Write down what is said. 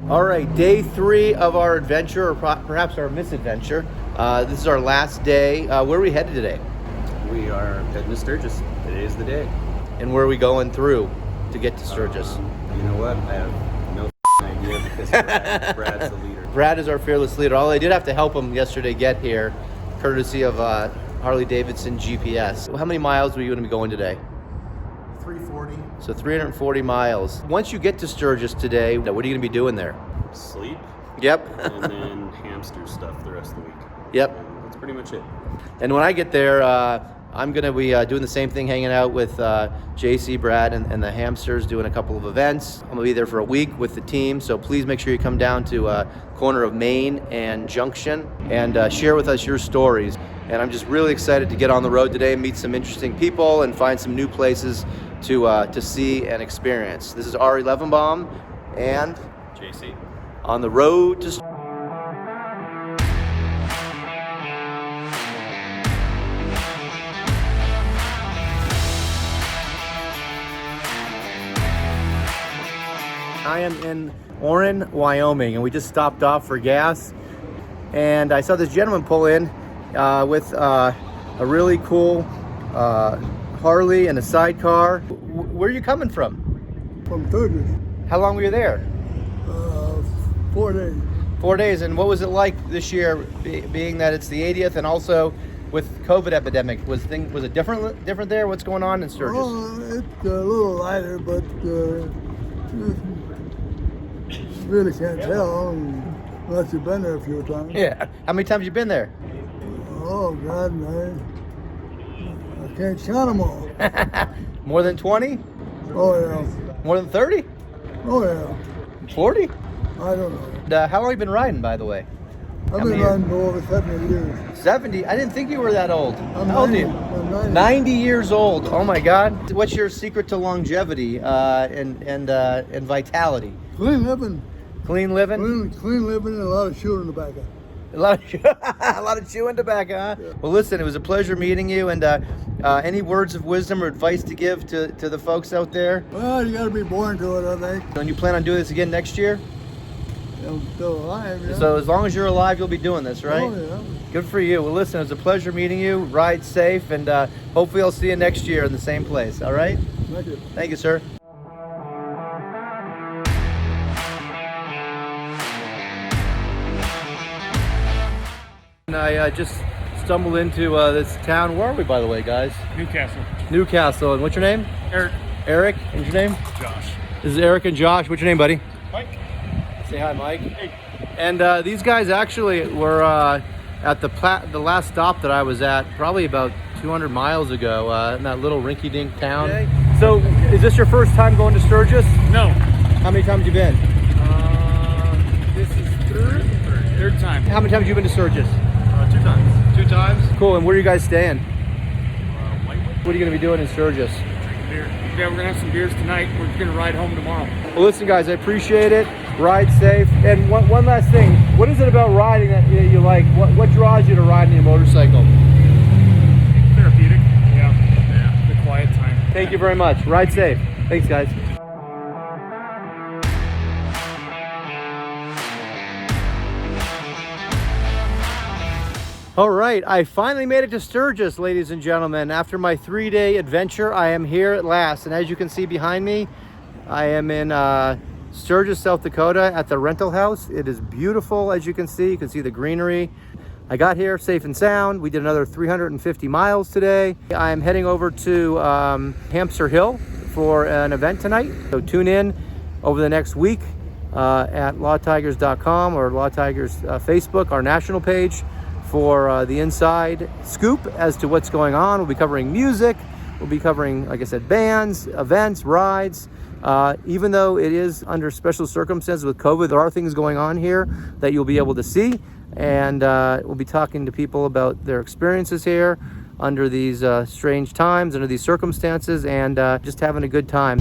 All right, day 3 of our adventure, or perhaps our misadventure. This is our last day. Where are we headed today? We are heading to Sturgis. Today is the day. And where are we going through to get to Sturgis? You know what? I have no idea because Brad's the leader. Brad is our fearless leader. Although I did have to help him yesterday get here, courtesy of Harley Davidson GPS. How many miles are you going to be going today? 340. So 340 miles. Once you get to Sturgis today, what are you going to be doing there? Sleep. Yep. And then hamster stuff the rest of the week. Yep. And that's pretty much it. And when I get there, I'm going to be doing the same thing, hanging out with JC, Brad, and the hamsters, doing a couple of events. I'm going to be there for a week with the team, so please make sure you come down to corner of Main and Junction and share with us your stories. And I'm just really excited to get on the road today and meet some interesting people and find some new places to see and experience. This is Ari Levenbaum and JC. On the road to I am in Orrin, Wyoming, and we just stopped off for gas. And I saw this gentleman pull in with a really cool Harley and a sidecar. Where are you coming from? From Sturgis. How long were you there? 4 days. 4 days. And what was it like this year, being that it's the 80th, and also with COVID epidemic? Was it different there? What's going on in Sturgis? Oh, it's a little lighter, but really can't tell unless you've been there a few times. Yeah. How many times you been there? Oh, God, I can't count them all. More than 20? Oh, yeah. More than 30? Oh, yeah. 40? I don't know. How long have you been riding, by the way? I've been riding for over 70 years. 70? I didn't think you were that old. I'm How old are 90. you? I'm 90. 90 years old. Oh my God. What's your secret to longevity and vitality? Clean living. Clean living? Clean living and a lot of shooting tobacco. A lot of chewing tobacco, huh? Yeah. Well, listen, it was a pleasure meeting you. And any words of wisdom or advice to give to the folks out there? Well, you got to be born to it, I think. And you plan on doing this again next year? I'm still alive, yeah. So as long as you're alive, you'll be doing this, right? Oh, yeah. Good for you. Well, listen, it was a pleasure meeting you. Ride safe, and hopefully I'll see you next year in the same place, all right? Thank you. Thank you, sir. And I just stumbled into this town. Where are we, by the way, guys? Newcastle. And what's your name? Eric. Eric. And what's your name? Josh. This is Eric and Josh. What's your name, buddy? Mike. Say hi, Mike. Hey. And these guys actually were at the last stop that I was at, probably about 200 miles ago, in that little rinky-dink town. Okay. So, is this your first time going to Sturgis? No. How many times have you been? This is third time. How many times have you been to Sturgis? 2 times. 2 times? Cool. And where are you guys staying? Whitewood. What are you going to be doing in Sturgis? Drinking beer. Yeah, we're gonna have some beers tonight. We're gonna ride home tomorrow. Well, listen, guys, I appreciate it. Ride safe. And one last thing. What is it about riding that you like? What draws you to riding your motorcycle? Therapeutic. Yeah. The quiet time. Thank you very much. Ride safe. Thanks, guys. All right, I finally made it to Sturgis, ladies and gentlemen. After my 3-day adventure, I am here at last. And as you can see behind me, I am in Sturgis, South Dakota at the rental house. It is beautiful, as you can see. You can see the greenery. I got here safe and sound. We did another 350 miles today. I am heading over to Hamster Hill for an event tonight. So tune in over the next week at lawtigers.com or Law Tigers Facebook, our national page, for the inside scoop as to what's going on. We'll be covering music. We'll be covering, like I said, bands, events, rides. Even though it is under special circumstances with COVID, there are things going on here that you'll be able to see. And we'll be talking to people about their experiences here under these strange times, under these circumstances, and just having a good time.